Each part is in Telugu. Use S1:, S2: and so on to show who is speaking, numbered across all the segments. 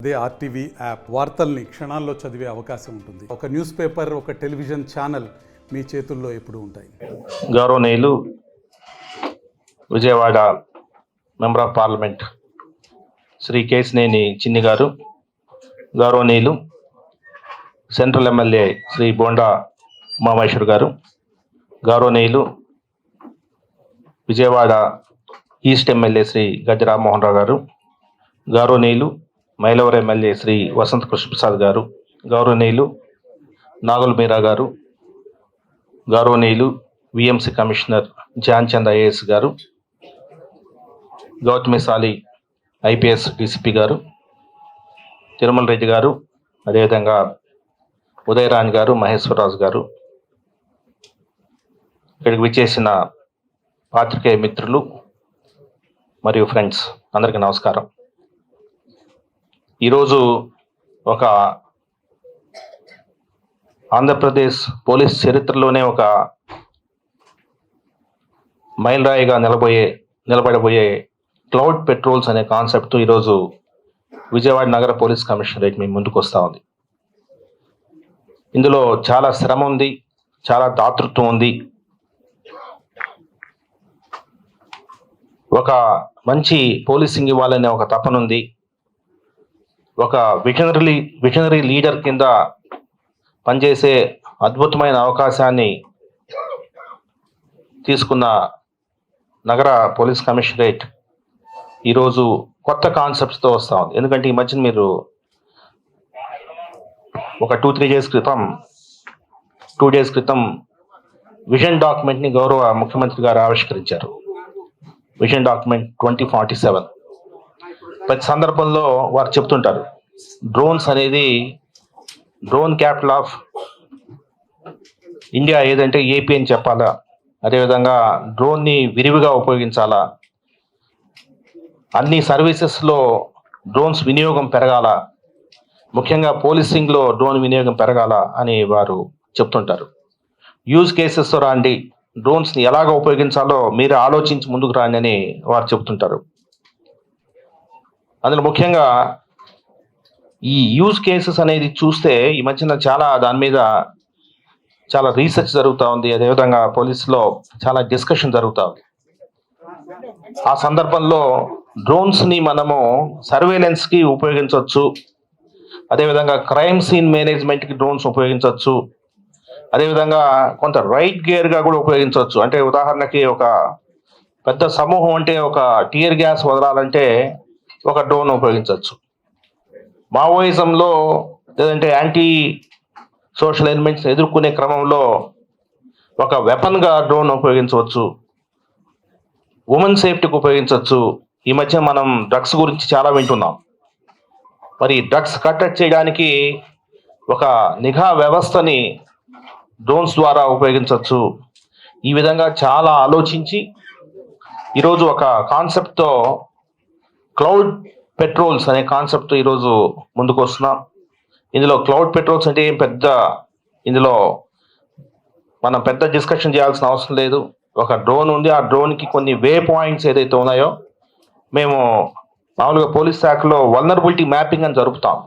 S1: అదే ఆర్టీవీ యాప్ వార్తల్ని క్షణాల్లో చదివే అవకాశం ఉంటుంది. ఒక న్యూస్ పేపర్, ఒక టెలివిజన్ ఛానల్ మీ చేతుల్లో ఎప్పుడూ ఉంటాయి.
S2: గౌరవనీయులు Vijayawada member of parliament Shri Kesineni Chinni garu, గౌరవనీయులు సెంట్రల్ ఎమ్మెల్యే శ్రీ బోండా ఉమామహేశ్వర్ గారు, గౌరవనీయులు విజయవాడ ఈస్ట్ ఎమ్మెల్యే శ్రీ గద్దె రామ్మోహన్ రావు గారు, గౌరవనీయులు మైలవరం ఎమ్మెల్యే శ్రీ వసంత కృష్ణప్రసాద్ గారు, గౌరవనీయులు నాగుల్ మీరా గారు, గౌరవనీయులు VMC commissioner Dhyan Chand IAS garu, Gautami సాలి ఐపీఎస్ డీసీపీ గారు, తిరుమల రెడ్డి గారు, అదేవిధంగా ఉదయరాణి గారు, మహేశ్వరరాజు గారు, ఇక్కడికి విచ్చేసిన పాత్రికేయ మిత్రులు మరియు ఫ్రెండ్స్ అందరికీ నమస్కారం. ఈరోజు ఒక ఆంధ్రప్రదేశ్ పోలీస్ చరిత్రలోనే ఒక మైలురాయిగా నిలబడబోయే క్లౌడ్ పెట్రోల్స్ అనే కాన్సెప్ట్ ఈరోజు విజయవాడ నగర పోలీస్ కమిషనరేట్ మీ ముందుకు వస్తూ ఉంది. ఇందులో చాలా శ్రమ ఉంది, చాలా దాతృత్వం ఉంది. ఒక మంచి పోలీసింగ్ ఇవ్వాలనే ఒక తపన ఉంది. ఒక విజనరీ లీడర్ కింద పనిచేసే అద్భుతమైన అవకాశాన్ని తీసుకున్న నగర పోలీస్ కమిషనరేట్ ఈరోజు కొత్త కాన్సెప్ట్స్తో వస్తూ ఉంది. ఎందుకంటే ఈ మధ్యన మీరు ఒక 2 డేస్ క్రితం విజన్ డాక్యుమెంట్ని గౌరవ ముఖ్యమంత్రి గారు ఆవిష్కరించారు. Vision document 2047. ప్రతి సందర్భంలో వారు చెప్తుంటారు, డ్రోన్స్ అనేది డ్రోన్ క్యాపిటల్ ఆఫ్ ఇండియా ఏదంటే ఏపీ అని చెప్పాలా, అదేవిధంగా డ్రోన్ని విరివిగా ఉపయోగించాలా, అన్ని సర్వీసెస్లో డ్రోన్స్ వినియోగం పెరగాల, ముఖ్యంగా పోలీసింగ్లో డ్రోన్ వినియోగం పెరగాల అని వారు చెప్తుంటారు. యూజ్ కేసెస్తో రాండి, డ్రోన్స్ని ఎలాగ ఉపయోగించాలో మీరు ఆలోచించి ముందుకు రాండి అని వారు చెప్తుంటారు. అందులో ముఖ్యంగా ఈ యూజ్ కేసెస్ అనేది చూస్తే ఈ మధ్యన దాని మీద చాలా రీసెర్చ్ జరుగుతూ ఉంది. అదేవిధంగా పోలీసులో చాలా డిస్కషన్ జరుగుతూ ఉంది. ఆ సందర్భంలో డ్రోన్స్ని మనము సర్వేలెన్స్కి ఉపయోగించవచ్చు, అదేవిధంగా క్రైమ్ సీన్ మేనేజ్మెంట్కి డ్రోన్స్ ఉపయోగించవచ్చు, అదేవిధంగా కొంత రైట్ గేర్గా కూడా ఉపయోగించవచ్చు. అంటే ఉదాహరణకి ఒక పెద్ద సమూహం అంటే ఒక టియర్ గ్యాస్ వదలాలంటే ఒక డ్రోన్ ఉపయోగించవచ్చు. మావోయిజంలో లేదంటే యాంటీ సోషల్ ఎలిమెంట్స్ ఎదుర్కొనే క్రమంలో ఒక వెపన్గా డ్రోన్ ఉపయోగించవచ్చు, ఉమెన్ సేఫ్టీకి ఉపయోగించవచ్చు. ఈ మధ్య మనం డ్రగ్స్ గురించి చాలా వింటున్నాం. మరి డ్రగ్స్ కట్టడి చేయడానికి ఒక నిఘా వ్యవస్థని డ్రోన్స్ ద్వారా ఉపయోగించవచ్చు. ఈ విధంగా చాలా ఆలోచించి ఈరోజు ఒక కాన్సెప్ట్తో క్లౌడ్ పెట్రోల్స్ అనే కాన్సెప్ట్ ఈరోజు ముందుకు వస్తున్నాం. ఇందులో క్లౌడ్ పెట్రోల్స్ అంటే ఇందులో మనం పెద్ద డిస్కషన్ చేయాల్సిన అవసరం లేదు. ఒక డ్రోన్ ఉంది, ఆ డ్రోన్కి కొన్ని వే పాయింట్స్ ఏదైతే ఉన్నాయో మేము మామూలుగా పోలీస్ శాఖలో వల్నరబిలిటీ మ్యాపింగ్ అని జరుపుతాం.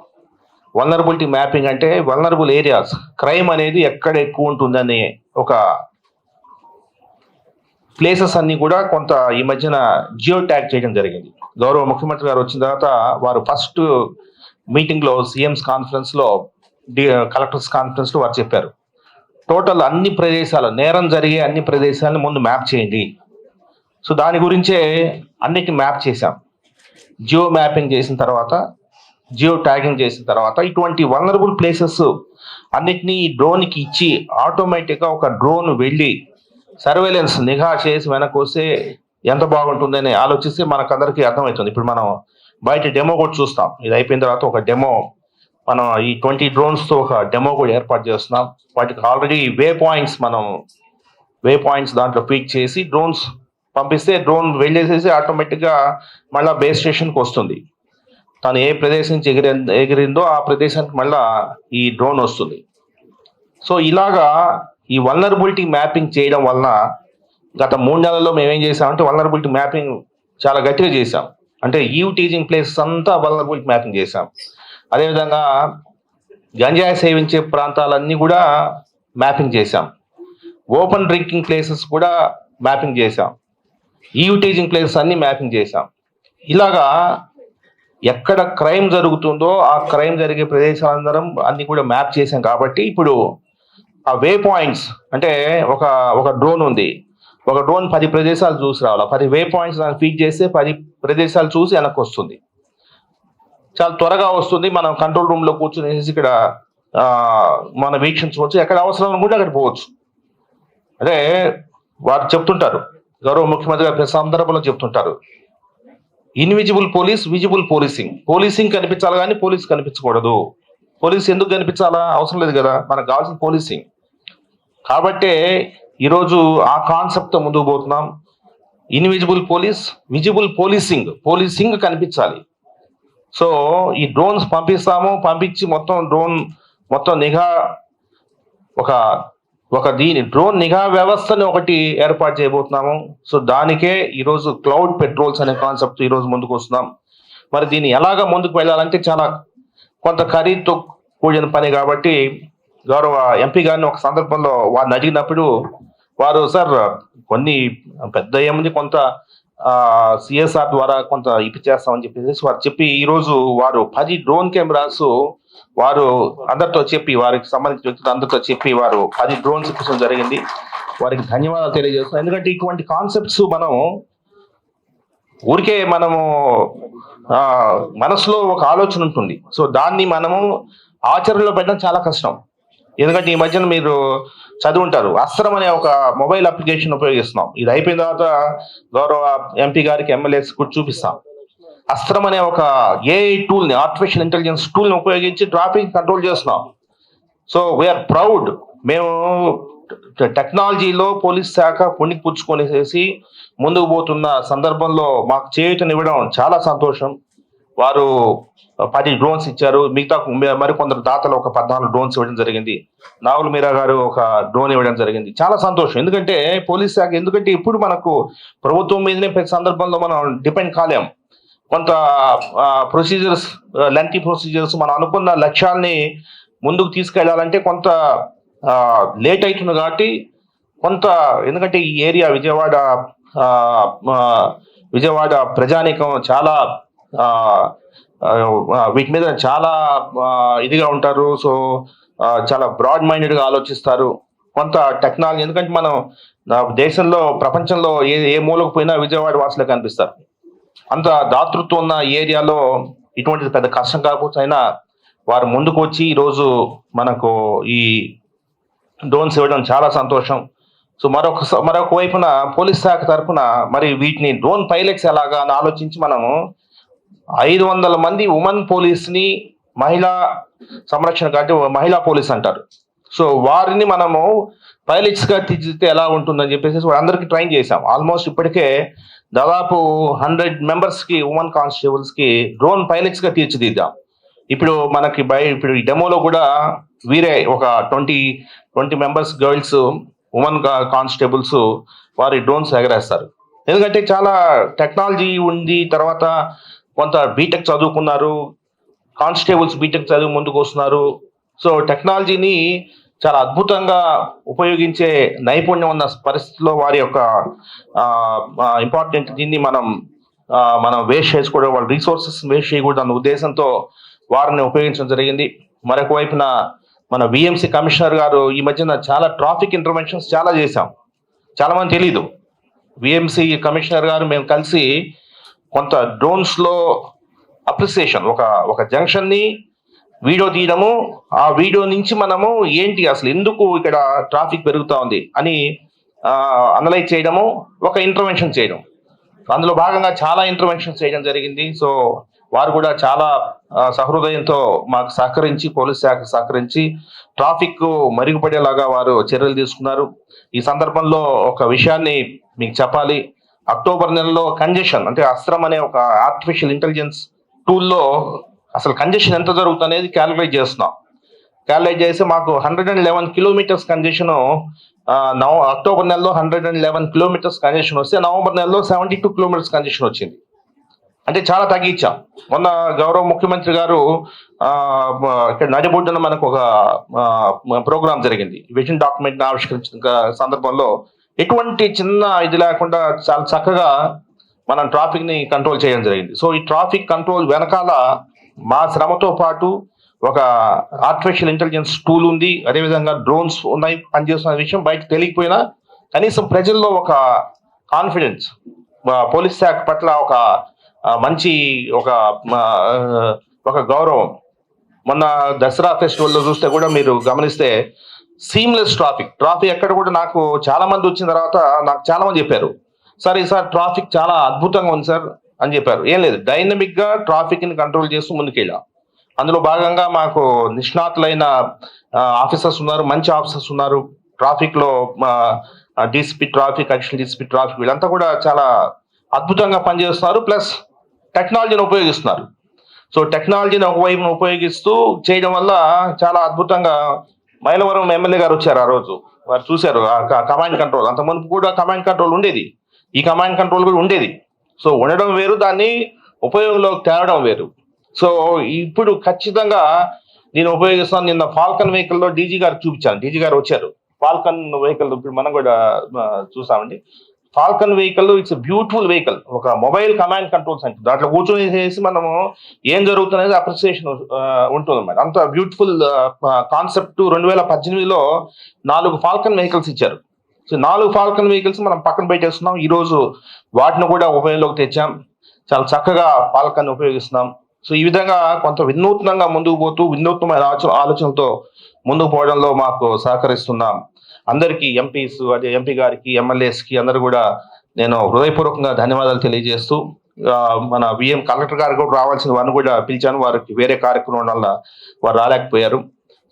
S2: వల్నరబిలిటీ మ్యాపింగ్ అంటే వల్నరబుల్ ఏరియాస్, క్రైమ్ అనేది ఎక్కడ ఎక్కువ ఉంటుందని ఒక ప్లేసెస్ అన్ని కూడా కొంత ఈ మధ్యన జియో ట్యాగ్ చేయడం జరిగింది. గౌరవ ముఖ్యమంత్రి గారు వచ్చిన తర్వాత వారు ఫస్ట్ మీటింగ్లో సీఎంస్ కాన్ఫరెన్స్లో కలెక్టర్స్ కాన్ఫరెన్స్లో వారు చెప్పారు, టోటల్ అన్ని ప్రదేశాలు, నేరం జరిగే అన్ని ప్రదేశాలను ముందు మ్యాప్ చేయండి. సో దాని గురించే అన్నిటిని మ్యాప్ చేశాం. జియో మ్యాపింగ్ చేసిన తర్వాత, జియో ట్యాగింగ్ చేసిన తర్వాత ఇటువంటి వల్నరబుల్ ప్లేసెస్ అన్నిటినీ డ్రోన్కి ఇచ్చి ఆటోమేటిక్గా ఒక డ్రోన్ వెళ్ళి సర్వేలెన్స్ నిఘా చేసి వెనక్కి వస్తే ఎంత బాగుంటుందని ఆలోచిస్తే మనకందరికీ అర్థమవుతుంది. ఇప్పుడు మనం బయట డెమో కూడా చూస్తాం. ఇది అయిపోయిన తర్వాత ఒక డెమో, మనం ఈ 20 డ్రోన్స్తో ఒక డెమో కూడా ఏర్పాటు చేస్తున్నాం. వాటికి ఆల్రెడీ వే పాయింట్స్ దాంట్లో ఫీడ్ చేసి డ్రోన్స్ పంపిస్తే డ్రోన్ వెళ్ళేసేసి ఆటోమేటిక్గా మళ్ళీ బేస్ స్టేషన్కి వస్తుంది. తను ఏ ప్రదేశం నుంచి ఎగిరిందో ఆ ప్రదేశానికి మళ్ళీ ఈ డ్రోన్ వస్తుంది. సో ఇలాగా ఈ వల్నరబిలిటీ మ్యాపింగ్ చేయడం వలన గత 3 నెలల్లో మేము ఏం చేసామంటే వల్నరబిలిటీ మ్యాపింగ్ చాలా గట్టిగా చేసాం. అంటే ఈవ్ టీజింగ్ ప్లేసెస్ అంతా వల్నరబిలిటీ మ్యాపింగ్ చేసాం. అదేవిధంగా గంజాయి సేవించే ప్రాంతాలన్నీ కూడా మ్యాపింగ్ చేశాం. ఓపెన్ డ్రింకింగ్ ప్లేసెస్ కూడా మ్యాపింగ్ చేశాం. ఈవిటీజింగ్ ప్లేసెస్ అన్ని మ్యాపింగ్ చేశాం. ఇలాగా ఎక్కడ క్రైమ్ జరుగుతుందో ఆ క్రైమ్ జరిగే ప్రదేశాలందరం అన్ని కూడా మ్యాప్ చేశాం. కాబట్టి ఇప్పుడు ఆ వే పాయింట్స్ అంటే ఒక డ్రోన్ ఉంది, ఒక డ్రోన్ 10 ప్రదేశాలు చూసి రావాలి. 10 వే పాయింట్స్ దాన్ని ఫీడ్ చేస్తే 10 ప్రదేశాలు చూసి వెనక్కి వస్తుంది. చాలా త్వరగా వస్తుంది. మనం కంట్రోల్ రూమ్ లో కూర్చొని ఇక్కడ మనం వీక్షించవచ్చు. ఎక్కడ అవసరం అనుకుంటే అక్కడ పోవచ్చు. అంటే వారు చెప్తుంటారు, గౌరవ ముఖ్యమంత్రి గారు ప్రతి సందర్భంలో చెప్తుంటారు, invisible police, visible policing. Policing కనిపించాలి కానీ పోలీస్ కనిపించకూడదు. పోలీస్ ఎందుకు కనిపించాలా? అవసరం లేదు కదా, మనకు కావాల్సిన పోలీసింగ్. కాబట్టే ఈరోజు ఆ కాన్సెప్ట్తో ముందుకు పోతున్నాం. Invisible police, visible policing. Policing కనిపించాలి. సో ఈ డ్రోన్స్ పంపించి మొత్తం నిఘా ఒక డ్రోన్ నిఘా వ్యవస్థని ఒకటి ఏర్పాటు చేయబోతున్నాము. సో దానికే ఈరోజు క్లౌడ్ పెట్రోల్స్ అనే కాన్సెప్ట్ ఈరోజు ముందుకు వస్తున్నాం. మరి దీన్ని ఎలాగ ముందుకు వెళ్ళాలంటే చాలా కొంత ఖరీదుతో కూడిన పని. కాబట్టి గౌరవ ఎంపీ గారిని ఒక సందర్భంలో వారిని అడిగినప్పుడు వారు సార్ కొన్ని పెద్ద ఏముంది కొంత సిఎస్ఆర్ ద్వారా కొంత ఇప్పించేస్తామని చెప్పేసి వారు చెప్పి ఈరోజు వారు 10 డ్రోన్ కెమెరాస్ వారు అందరితో చెప్పి, వారికి సంబంధించిన వ్యక్తులు అందరితో చెప్పి వారు 10 డ్రోన్స్ ఇప్పించడం జరిగింది. వారికి ధన్యవాదాలు తెలియజేస్తున్నాం. ఎందుకంటే ఇటువంటి కాన్సెప్ట్స్ ఊరికే మనసులో ఒక ఆలోచన ఉంటుంది. సో దాన్ని మనము ఆచరణలో పెట్టడం చాలా కష్టం. ఎందుకంటే ఈ మధ్యన మీరు చదువుంటారు, అస్త్రం అనే ఒక మొబైల్ అప్లికేషన్ ఉపయోగిస్తున్నాం. ఇది అయిపోయిన తర్వాత గౌరవ ఎంపీ గారికి, ఎమ్మెల్యేస్ కూడా చూపిస్తాం. అస్త్రం అనే ఒక ఏఐ టూల్ని, ఆర్టిఫిషియల్ ఇంటెలిజెన్స్ టూల్ని ఉపయోగించి ట్రాఫిక్ కంట్రోల్ చేస్తున్నాం. So we are proud. మేము టెక్నాలజీలో పోలీస్ శాఖ పుణికి పుచ్చుకొనేసేసి ముందుకు పోతున్న సందర్భంలో మాకు చేయూతనివ్వడం చాలా సంతోషం. వారు 10 డ్రోన్స్ ఇచ్చారు. మిగతా మరికొందరు దాతలు ఒక 14 డ్రోన్స్ ఇవ్వడం జరిగింది. నావుల్ మీరా గారు ఒక డ్రోన్ ఇవ్వడం జరిగింది. చాలా సంతోషం. ఎందుకంటే పోలీస్ శాఖ, ఎందుకంటే ఇప్పుడు మనకు ప్రభుత్వం మీదనే ప్రతి సందర్భంలో మనం డిపెండ్ కాలేం. కొంత ప్రొసీజర్స్, లెంతీ ప్రొసీజర్స్, మనం అనుకున్న లక్ష్యాల్ని ముందుకు తీసుకెళ్లాలంటే కొంత లేట్ అవుతుంది. కాబట్టి కొంత, ఎందుకంటే ఈ ఏరియా విజయవాడ ప్రజానీకం చాలా వీటి మీద చాలా ఇదిగా ఉంటారు. సో చాలా బ్రాడ్ మైండెడ్గా ఆలోచిస్తారు. కొంత టెక్నాలజీ, ఎందుకంటే మనం దేశంలో, ప్రపంచంలో ఏ మూలకు పోయినా విజయవాడ వాసులే కనిపిస్తారు. అంత దాతృత్వం ఉన్న ఏరియాలో ఇటువంటిది పెద్ద కష్టం కాకపోతే అయినా వారు ముందుకు వచ్చి ఈరోజు మనకు ఈ డ్రోన్స్ ఇవ్వడం చాలా సంతోషం. సో మరొక వైపున పోలీస్ శాఖ తరఫున మరి వీటిని డ్రోన్ పైలట్స్ ఎలాగా అని ఆలోచించి మనము 500 మంది ఉమెన్ పోలీస్ని, మహిళా సంరక్షణ కాబట్టి మహిళా పోలీస్ అంటారు. సో వారిని మనము పైలట్స్ గా తీర్చిదిద్దితే ఎలా ఉంటుందని చెప్పేసి వాళ్ళందరికీ ట్రైన్ చేశాం. ఆల్మోస్ట్ ఇప్పటికే దాదాపు 100 మెంబర్స్ కి, ఉమెన్ కానిస్టేబుల్స్ కి డ్రోన్ పైలట్స్ గా తీర్చిదిద్దాం. ఇప్పుడు ఇప్పుడు ఈ డెమోలో కూడా వీరే ఒక 20 మెంబర్స్ గర్ల్స్, ఉమెన్ కానిస్టేబుల్స్ వారి డ్రోన్స్ ఎగరేస్తారు. ఎందుకంటే చాలా టెక్నాలజీ ఉంది. తర్వాత కొంత బీటెక్ చదువుకున్నారు, కానిస్టేబుల్స్ బీటెక్ చదువు ముందుకు వస్తున్నారు. సో టెక్నాలజీని చాలా అద్భుతంగా ఉపయోగించే నైపుణ్యం ఉన్న పరిస్థితుల్లో వారి యొక్క ఇంపార్టెంట్ దీన్ని మనం వేస్ట్ చేసుకోవడం, వాళ్ళ రిసోర్సెస్ వేస్ట్ చేయకూడదు అన్న ఉద్దేశంతో వారిని ఉపయోగించడం జరిగింది. మరొక వైపున మన విఎంసి కమిషనర్ గారు ఈ మధ్యన చాలా ట్రాఫిక్ ఇంటర్వెన్షన్స్ చాలా చేశాం. చాలా మంది తెలీదు. విఎంసి కమిషనర్ గారు మేము కలిసి కొంత డ్రోన్స్ లో అప్రిసియేషన్, ఒక జంక్షన్ ని వీడియో తీయడము, ఆ వీడియో నుంచి మనము ఏంటి అసలు ఎందుకు ఇక్కడ ట్రాఫిక్ పెరుగుతా ఉంది అని అనలైజ్ చేయడము, ఒక ఇంటర్వెన్షన్ చేయడం. అందులో భాగంగా చాలా ఇంటర్వెన్షన్స్ చేయడం జరిగింది. సో వారు కూడా చాలా సహృదయంతో మాకు సహకరించి, పోలీస్ శాఖ సహకరించి ట్రాఫిక్ మరుగుపడేలాగా వారు చర్యలు తీసుకున్నారు. ఈ సందర్భంలో ఒక విషయాన్ని మీకు చెప్పాలి. అక్టోబర్ నెలలో కంజెషన్, అంటే అస్త్రం అనే ఒక ఆర్టిఫిషియల్ ఇంటెలిజెన్స్ టూల్లో అసలు కంజెషన్ ఎంత జరుగుతుంది అనేది క్యాలిక్యులేట్ చేస్తున్నాం. క్యాలిక్యులేట్ చేసి మాకు 111 కిలోమీటర్స్ కంజెషన్ అక్టోబర్ నెలలో 111 కిలోమీటర్స్ కంజెషన్ వస్తే నవంబర్ నెలలో 72 కిలోమీటర్స్ కంజెషన్ వచ్చింది. అంటే చాలా తగ్గించాం. మొన్న గౌరవ ముఖ్యమంత్రి గారు ఇక్కడ నడిబొడ్డున మనకు ఒక ప్రోగ్రామ్ జరిగింది. విజన్ డాక్యుమెంట్ ఆవిష్కరించిన సందర్భంలో ఎటువంటి చిన్న ఇది లేకుండా చాలా చక్కగా మనం ట్రాఫిక్ ని కంట్రోల్ చేయడం జరిగింది. సో ఈ ట్రాఫిక్ కంట్రోల్ వెనకాల మా శ్రమతో పాటు ఒక ఆర్టిఫిషియల్ ఇంటెలిజెన్స్ టూల్ ఉంది, అదేవిధంగా డ్రోన్స్ ఉన్నాయి పనిచేస్తున్న విషయం బయట తెలియకపోయినా కనీసం ప్రజల్లో ఒక కాన్ఫిడెన్స్, పోలీస్ శాఖ పట్ల ఒక మంచి ఒక గౌరవం. మొన్న దసరా ఫెస్టివల్లో చూస్తే కూడా మీరు గమనిస్తే సీమ్లెస్ ట్రాఫిక్ ఎక్కడ కూడా నాకు చాలా మంది వచ్చిన తర్వాత నాకు చాలా మంది చెప్పారు, సార్ ఈసారి ట్రాఫిక్ చాలా అద్భుతంగా ఉంది సార్ అని చెప్పారు. ఏం లేదు, డైనమిక్ గా ట్రాఫిక్ ని కంట్రోల్ చేస్తూ ముందుకెళ్ళాం. అందులో భాగంగా మాకు నిష్ణాతులైన ఆఫీసర్స్ ఉన్నారు, మంచి ఆఫీసర్స్ ఉన్నారు. ట్రాఫిక్ లో DCP traffic, additional DCP traffic వీళ్ళంతా కూడా చాలా అద్భుతంగా పనిచేస్తున్నారు. ప్లస్ టెక్నాలజీని ఉపయోగిస్తున్నారు. సో టెక్నాలజీని ఒకవైపున ఉపయోగిస్తూ చేయడం వల్ల చాలా అద్భుతంగా మైలవరం ఎమ్మెల్యే గారు వచ్చారు ఆ రోజు. వారు చూశారు ఆ కమాండ్ కంట్రోల్. అంత మునుపు కూడా కమాండ్ కంట్రోల్ ఉండేది, ఈ కమాండ్ కంట్రోల్ కూడా ఉండేది. సో ఉండడం వేరు, దాన్ని ఉపయోగంలోకి తేవడం వేరు. సో ఇప్పుడు ఖచ్చితంగా నేను ఉపయోగిస్తాను. నిన్న ఫాల్కన్ వెహికల్లో డీజీ గారికి చూపించాను, డీజీ గారు వచ్చారు. ఫాల్కన్ వెహికల్ ఇప్పుడు మనం కూడా చూసామండి. Falcon vehicle it's beautiful vehicle, ఒక మొబైల్ కమాండ్ కంట్రోల్ సెంటర్. దాంట్లో కూర్చొని చేసి మనము ఏం జరుగుతున్నది అప్రిసియేషన్ ఉంటుంది అన్నమాట. అంత బ్యూటిఫుల్ కాన్సెప్ట్. 2018లో 4 ఫాల్కన్ వెహికల్స్ ఇచ్చారు. సో 4 ఫాల్కన్ వెహికల్స్ మనం పక్కన పెట్టేస్తున్నాం. ఈ రోజు వాటిని కూడా ఉపయోగంలోకి తెచ్చాం. చాలా చక్కగా ఫాల్కన్ ఉపయోగిస్తున్నాం. సో ఈ విధంగా కొంత వినూత్నంగా ముందుకు పోతూ వినూత్నమైన ఆలోచనలతో ముందుకు పోవడంలో మాకు సహకరిస్తున్నాం. అందరికీ ఎంపీస్, అదే ఎంపీ గారికి, ఎమ్మెల్యేస్కి అందరూ కూడా నేను హృదయపూర్వకంగా ధన్యవాదాలు తెలియజేస్తూ, మన విఎం కలెక్టర్ గారు కూడా రావాల్సిన వారిని కూడా పిలిచాను. వారికి వేరే కార్యక్రమం వల్ల వారు రాలేకపోయారు.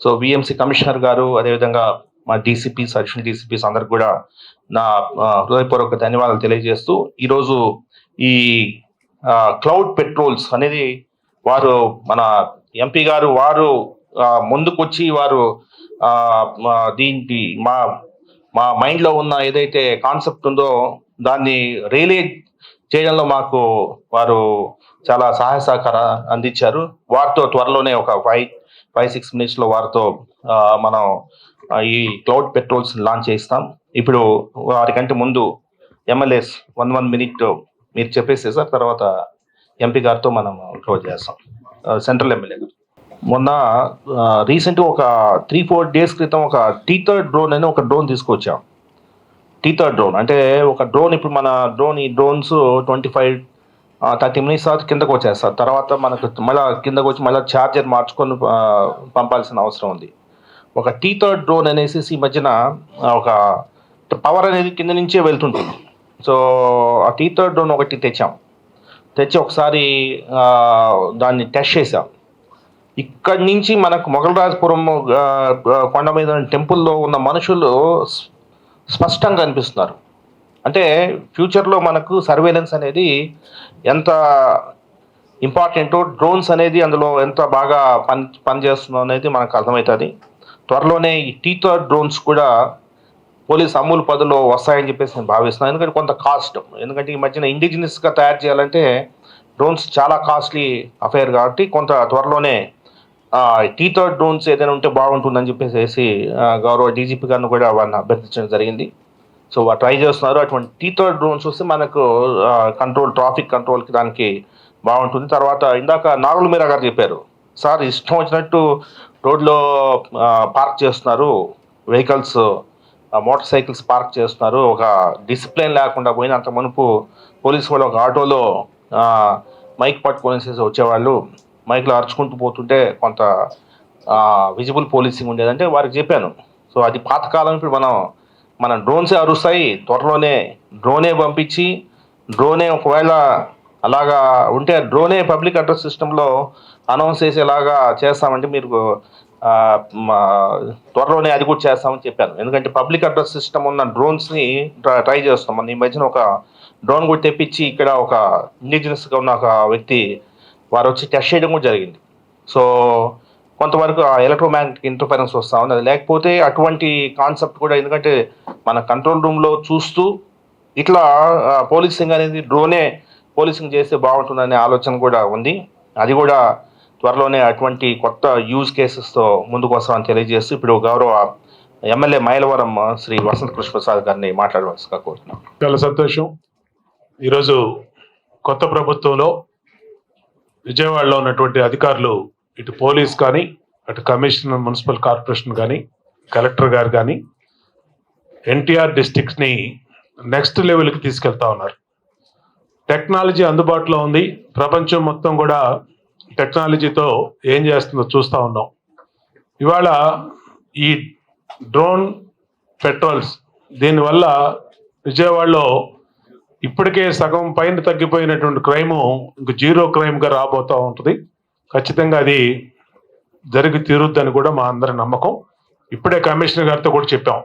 S2: సో విఎంసీ కమిషనర్ గారు, అదేవిధంగా మా డీసీపీస్, అడిషనల్ డీసీపీస్ అందరికి కూడా నా హృదయపూర్వక ధన్యవాదాలు తెలియజేస్తూ, ఈరోజు ఈ క్లౌడ్ పెట్రోల్స్ అనేది వారు మన ఎంపీ గారు వారు ముందుకొచ్చి వారు దీనికి మా మైండ్ లో ఉన్న ఏదైతే కాన్సెప్ట్ ఉందో దాన్ని రియలైజ్ చేయడంలో మాకు వారు చాలా సహాయ సహకార అందించారు. వారితో త్వరలోనే ఒక 5-6 minutes లో వారితో మనం ఈ క్లౌడ్ పెట్రోల్స్ లాంచ్ చేస్తాం. ఇప్పుడు వారికంటే ముందు ఎమ్మెల్యేస్ 1 minute మీరు చెప్పేస్తే సార్, తర్వాత ఎంపీ గారితో మనం క్లోజ్ చేస్తాం. సెంట్రల్ ఎమ్మెల్యే గారు మొన్న రీసెంట్ ఒక 3-4 days క్రితం ఒక టీథర్డ్ డ్రోన్ అని ఒక డ్రోన్ తీసుకొచ్చాం. టీథర్డ్ డ్రోన్ అంటే ఒక డ్రోన్, ఇప్పుడు మన ఈ డ్రోన్స్ 25-30 minutes తర్వాత కిందకు వచ్చేస్తారు. తర్వాత మనకు మళ్ళీ కిందకు వచ్చి మళ్ళీ ఛార్జర్ మార్చుకొని పంపాల్సిన అవసరం ఉంది. ఒక టీథర్డ్ డ్రోన్ అనేసి ఈ మధ్యన ఒక పవర్ అనేది కింద నుంచే వెళ్తుంటుంది. సో ఆ టీథర్డ్ డ్రోన్ ఒకటి తెచ్చి ఒకసారి దాన్ని టెస్ట్ చేసాం. ఇక్కడి నుంచి మనకు మొగలరాజపురం కొండ మీద టెంపుల్లో ఉన్న మనుషులు స్పష్టంగా కనిపిస్తున్నారు. అంటే ఫ్యూచర్లో మనకు సర్వేలెన్స్ అనేది ఎంత ఇంపార్టెంటో, డ్రోన్స్ అనేది అందులో ఎంత బాగా పనిచేస్తుందో అనేది మనకు అర్థమవుతుంది. త్వరలోనే ఈ టీథర్డ్ డ్రోన్స్ కూడా పోలీస్ అమూల్ పదలో వస్తాయని చెప్పేసి నేను భావిస్తున్నాను. ఎందుకంటే కొంత కాస్ట్, ఎందుకంటే ఈ మధ్యన ఇండిజినస్గా తయారు చేయాలంటే డ్రోన్స్ చాలా కాస్ట్లీ అఫైర్ కాబట్టి కొంత త్వరలోనే టీథర్డ్ డ్రోన్స్ ఏదైనా ఉంటే బాగుంటుందని చెప్పేసి గౌరవ డీజీపీ గారిని కూడా వారిని అభ్యర్థించడం జరిగింది. సో వారు ట్రై చేస్తున్నారు. అటువంటి టీథర్డ్ డ్రోన్స్ వస్తే మనకు ట్రాఫిక్ కంట్రోల్కి దానికి బాగుంటుంది. తర్వాత ఇందాక నాగుల మీరా గారు చెప్పారు, సార్ ఇష్టం వచ్చినట్టు రోడ్లో పార్క్ చేస్తున్నారు, వెహికల్స్ మోటార్ సైకిల్స్ పార్క్ చేస్తున్నారు, ఒక డిసిప్లిన్ లేకుండా పోయిన. అంత మునుపు పోలీసు వాళ్ళు ఒక ఆటోలో మైక్ పట్టుకొని వచ్చేవాళ్ళు, మైక్లో అరుచుకుంటూ పోతుంటే కొంత విజిబుల్ పోలీసింగ్ ఉండేదంటే వారికి చెప్పాను. సో అది పాతకాలం. ఇప్పుడు మన డ్రోన్సే అరుస్తాయి. త్వరలోనే డ్రోనే పంపించి డ్రోనే ఒకవేళ అలాగా ఉంటే డ్రోనే పబ్లిక్ అడ్రస్ సిస్టంలో అనౌన్స్ చేసేలాగా చేస్తామంటే మీరు త్వరలోనే అది కూడా చేస్తామని చెప్పాను. ఎందుకంటే పబ్లిక్ అడ్రస్ సిస్టమ్ ఉన్న డ్రోన్స్ని ట్రై చేస్తాం. మన ఈ మధ్యన ఒక డ్రోన్ కూడా తెప్పించి ఇక్కడ ఒక ఇండిజినస్గా ఉన్న ఒక వ్యక్తి వారు వచ్చి టెస్ట్ చేయడం కూడా జరిగింది. సో కొంతవరకు ఎలక్ట్రోమాగ్నెటిక్ ఇంటర్ఫరెన్స్ వస్తూ ఉంది. అది లేకపోతే అటువంటి కాన్సెప్ట్ కూడా, ఎందుకంటే మన కంట్రోల్ రూమ్లో చూస్తూ ఇట్లా పోలీసింగ్ అనేది డ్రోనే పోలీసింగ్ చేస్తే బాగుంటుందనే ఆలోచన కూడా ఉంది. అది కూడా త్వరలోనే అటువంటి కొత్త యూజ్ కేసెస్తో ముందుకు వస్తామని తెలియజేస్తూ ఇప్పుడు గౌరవ ఎమ్మెల్యే మైలవరం శ్రీ వసంత కృష్ణప్రసాద్ గారిని మాట్లాడవలసిగా కోరుతున్నాం.
S3: చాలా సంతోషం. ఈరోజు కొత్త ప్రభుత్వంలో విజయవాడలో ఉన్నటువంటి అధికారులు ఇటు పోలీస్ కానీ, అటు కమిషనర్ మున్సిపల్ కార్పొరేషన్ కానీ, కలెక్టర్ గారు కానీ ఎన్టీఆర్ డిస్ట్రిక్ట్ని నెక్స్ట్ లెవెల్కి తీసుకెళ్తా ఉన్నారు. టెక్నాలజీ అందుబాటులో ఉంది. ప్రపంచం మొత్తం కూడా టెక్నాలజీతో ఏం చేస్తుందో చూస్తూ ఉన్నాం. ఇవాళ ఈ డ్రోన్ పెట్రోల్స్ దీనివల్ల విజయవాడలో ఇప్పటికే సగం పైన తగ్గిపోయినటువంటి క్రైము ఇంక జీరో క్రైమ్గా రాబోతూ ఉంటుంది. ఖచ్చితంగా అది జరిగి తీరుద్దని కూడా మా అందరి నమ్మకం. ఇప్పుడే కమిషనర్ గారితో కూడా చెప్పాం.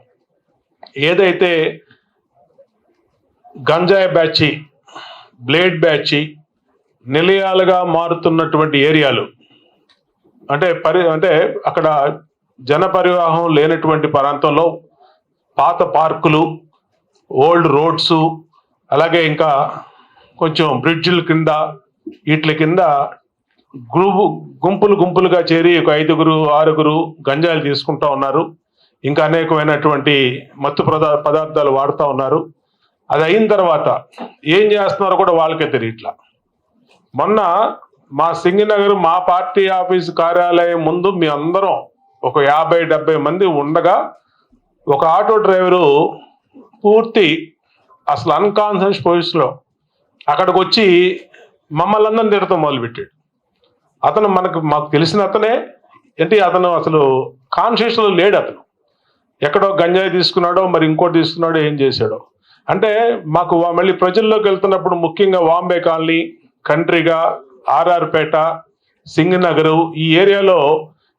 S3: ఏదైతే గంజాయి బ్యాచి, బ్లేడ్ బ్యాచి నిలయాలుగా మారుతున్నటువంటి ఏరియాలు అంటే అక్కడ జన పరివాహం లేనటువంటి ప్రాంతంలో పాత పార్కులు, ఓల్డ్ రోడ్స్, అలాగే ఇంకా కొంచెం బ్రిడ్జిల కింద వీటి కింద గుంపులుగా చేరి ఒక 5, 6 గంజాయిలు తీసుకుంటా ఉన్నారు. ఇంకా అనేకమైనటువంటి మత్తు పదార్థాలు వాడుతూ ఉన్నారు. అది అయిన తర్వాత ఏం చేస్తున్నారో కూడా వాళ్ళకే తెలియట్లా. మొన్న మా సింగినగర్ మా పార్టీ ఆఫీస్ కార్యాలయం ముందు మీ అందరం ఒక 50-70 మంది ఉండగా ఒక ఆటో డ్రైవరు పూర్తి అసలు అన్కాన్షియస్ పొజిషన్లో అక్కడికి వచ్చి మమ్మల్ని అందరిని తిడతాం మొదలుపెట్టాడు. అతను మాకు తెలిసిన అతనే ఏంటి, అతను అసలు కాన్షియస్లో లేడు. అతను ఎక్కడో గంజాయి తీసుకున్నాడో మరి ఇంకోటి తీసుకున్నాడో ఏం చేశాడో. అంటే మాకు మళ్ళీ ప్రజల్లోకి వెళ్తున్నప్పుడు ముఖ్యంగా వాంబే కాలనీ, కంట్రీగా, ఆర్ఆర్పేట, సింగనగరు ఈ ఏరియాలో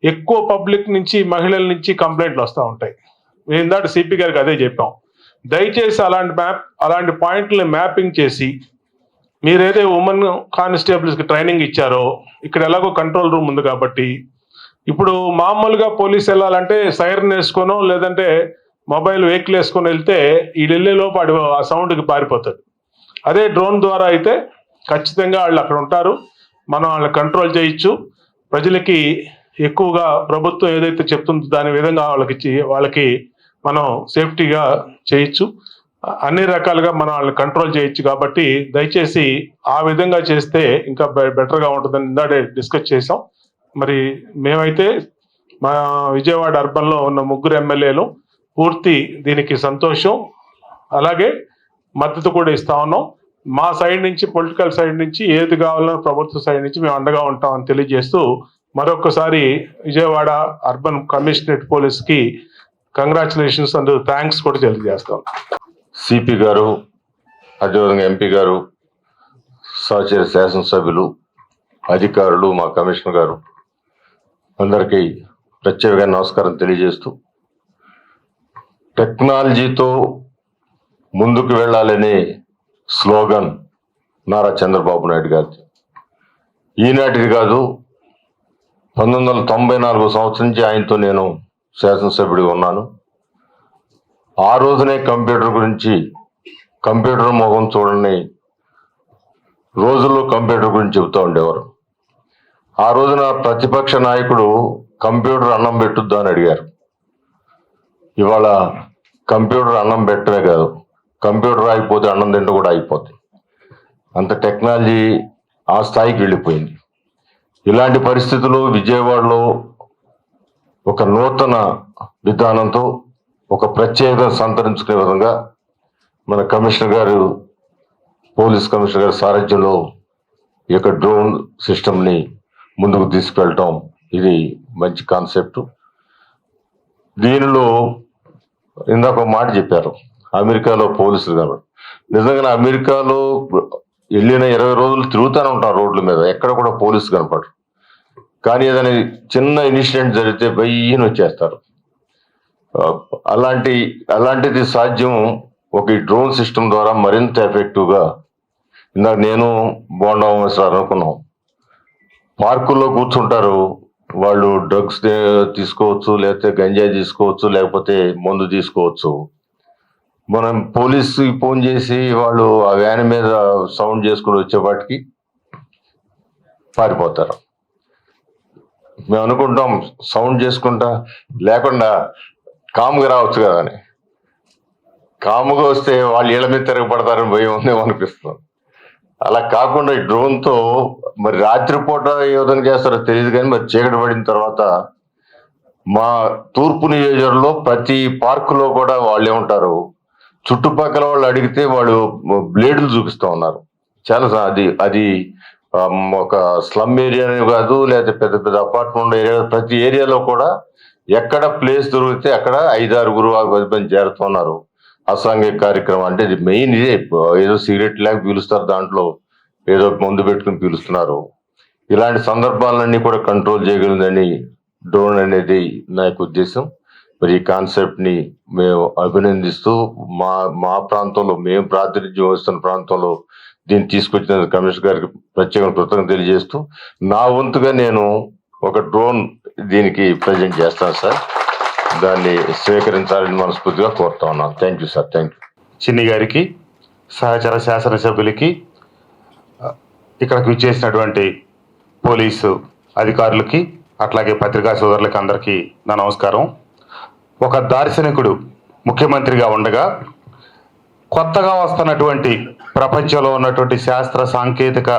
S3: ఎక్కువ పబ్లిక్ నుంచి, మహిళల నుంచి కంప్లైంట్లు వస్తూ ఉంటాయి. మేము ఇందాక సిపి గారికి అదే చెప్పాం. దయచేసి అలాంటి పాయింట్లని మ్యాపింగ్ చేసి మీరైతే ఉమెన్ కానిస్టేబుల్స్కి ట్రైనింగ్ ఇచ్చారో ఇక్కడ ఎలాగో కంట్రోల్ రూమ్ ఉంది కాబట్టి ఇప్పుడు మామూలుగా పోలీస్ వెళ్ళాలంటే సైరన్ వేసుకోనో లేదంటే మొబైల్ వెహికల్ వేసుకొని వెళ్తే ఈ వెళ్ళే లోపు ఆ సౌండ్కి పారిపోతాడు. అదే డ్రోన్ ద్వారా అయితే ఖచ్చితంగా వాళ్ళు అక్కడ ఉంటారు, మనం వాళ్ళని కంట్రోల్ చేయొచ్చు. ప్రజలకి ఎక్కువగా ప్రభుత్వం ఏదైతే చెప్తుందో దాని విధంగా వాళ్ళకి మనం సేఫ్టీగా చేయొచ్చు. అన్ని రకాలుగా మనం వాళ్ళని కంట్రోల్ చేయొచ్చు. కాబట్టి దయచేసి ఆ విధంగా చేస్తే ఇంకా బెటర్గా ఉంటుందని ఇందాడే డిస్కస్ చేసాం. మరి మేమైతే మా విజయవాడ అర్బన్లో ఉన్న 3 ఎమ్మెల్యేలు పూర్తి దీనికి సంతోషం, అలాగే మద్దతు కూడా ఇస్తా ఉన్నాం. మా సైడ్ నుంచి, పొలిటికల్ సైడ్ నుంచి ఏది కావాలన్నా ప్రభుత్వ సైడ్ నుంచి మేము అండగా ఉంటామని తెలియజేస్తూ మరొకసారి విజయవాడ అర్బన్ కమిషనరేట్ పోలీస్కి కంగ్రాచులేషన్స్ అండ్ థ్యాంక్స్ కూడా తెలియజేస్తాం.
S4: సిపి గారు, అదేవిధంగా ఎంపీ గారు, సహచర శాసనసభ్యులు, అధికారులు, మా కమిషనర్ గారు అందరికీ ప్రత్యేకంగా నమస్కారం తెలియజేస్తూ, టెక్నాలజీతో ముందుకు వెళ్ళాలనే స్లోగన్ నారా చంద్రబాబు నాయుడు గారిది. ఈనాటిది కాదు, 1994 సంవత్సరం నుంచి ఆయనతో నేను శాసనసభ్యుడిగా ఉన్నాను. ఆ రోజునే కంప్యూటర్ మొహం చూడని రోజుల్లో కంప్యూటర్ గురించి చెబుతూ ఉండేవారు. ఆ రోజున ప్రతిపక్ష నాయకుడు కంప్యూటర్ అన్నం పెట్టుద్దా అని అడిగారు. ఇవాళ కంప్యూటర్ అన్నం పెట్టడమే కాదు, కంప్యూటర్ ఆగిపోతే అన్నం తింటూ కూడా ఆగిపోతుంది. అంత టెక్నాలజీ ఆ స్థాయికి వెళ్ళిపోయింది. ఇలాంటి పరిస్థితుల్లో విజయవాడలో ఒక నూతన విధానంతో ఒక ప్రత్యేకత సంతరించుకునే విధంగా మన కమిషనర్ గారు, పోలీస్ కమిషనర్ గారి సారథ్యంలో ఈ యొక్క డ్రోన్ సిస్టమ్ని ముందుకు తీసుకెళ్ళటం ఇది మంచి కాన్సెప్ట్. దీనిలో ఇందాక ఒక మాట చెప్పారు, అమెరికాలో పోలీసులు కాబట్టి. నిజంగానే అమెరికాలో వెళ్ళిన 20 రోజులు తిరుగుతూనే ఉంటారు రోడ్ల మీద, ఎక్కడ కూడా పోలీసు కనపడరు. కానీ ఏదైనా చిన్న ఇన్సిడెంట్ జరిగితే బయ్యని వచ్చేస్తారు. అలాంటిది సాధ్యం ఒక ఈ డ్రోన్ సిస్టమ్ ద్వారా మరింత ఎఫెక్టివ్గా. ఇందాక నేను బోండా సార్ అనుకున్నాం, పార్కుల్లో కూర్చుంటారు వాళ్ళు, డ్రగ్స్ తీసుకోవచ్చు, లేకపోతే గంజాయి తీసుకోవచ్చు, లేకపోతే మందు తీసుకోవచ్చు. మనం పోలీసుకి ఫోన్ చేసి వాళ్ళు ఆ వ్యాన్ మీద సౌండ్ చేసుకుని వచ్చేపాటికి పారిపోతారు. మేము అనుకుంటాం సౌండ్ చేసుకుంటా లేకుండా కాముగా రావచ్చు కదా అని. కాముగా వస్తే వాళ్ళు ఇళ్ళ మీద తిరగబడతారని భయం ఉందేమో అనిపిస్తుంది. అలా కాకుండా ఈ డ్రోన్తో మరి రాత్రిపూట ఏ విధంగా చేస్తారో తెలియదు, కానీ మరి చీకటి పడిన తర్వాత మా తూర్పు నియోజకవర్గంలో ప్రతి పార్కులో కూడా వాళ్ళే ఉంటారు. చుట్టుపక్కల వాళ్ళు అడిగితే వాళ్ళు బ్లేడ్లు చూపిస్తూ ఉన్నారు. చాలా అది ఒక స్లమ్ ఏరియానే కాదు, లేదా పెద్ద పెద్ద అపార్ట్మెంట్ ఏరియా, ప్రతి ఏరియాలో కూడా ఎక్కడ ప్లేస్ దొరికితే అక్కడ 5-6 10 చేరుతున్నారు. అసాంఘిక కార్యక్రమం అంటే ఇది మెయిన్ ఇదే. ఏదో సిగరెట్ లాగా పీలుస్తారు, దాంట్లో ఏదో మందు పెట్టుకుని పీలుస్తున్నారు. ఇలాంటి సందర్భాలన్నీ కూడా కంట్రోల్ చేయగలిగిందని డ్రోన్ అనేది నా యొక్క ఉద్దేశం. మరి ఈ కాన్సెప్ట్ ని మేము అభినందిస్తూ మా ప్రాంతంలో, మేము ప్రాతినిధ్యం వహిస్తున్న ప్రాంతంలో దీన్ని తీసుకొచ్చిన కమిషనర్ గారికి ప్రత్యేక కృతజ్ఞతలు తెలియజేస్తూ, నా వంతుగా నేను ఒక డ్రోన్ దీనికి ప్రజెంట్ చేస్తాను సార్. దాన్ని స్వీకరించాలని మనస్ఫూర్తిగా కోరుతా ఉన్నాను. Thank you sir. Thank you.
S5: చిన్ని గారికి, సహచర శాసనసభ్యులకి, ఇక్కడికి విచ్చేసినటువంటి పోలీసు అధికారులకి, అట్లాగే పత్రికా సోదరులకి అందరికీ నా నమస్కారం. ఒక దార్శనికుడు ముఖ్యమంత్రిగా ఉండగా కొత్తగా వస్తున్నటువంటి ప్రపంచంలో ఉన్నటువంటి శాస్త్ర సాంకేతిక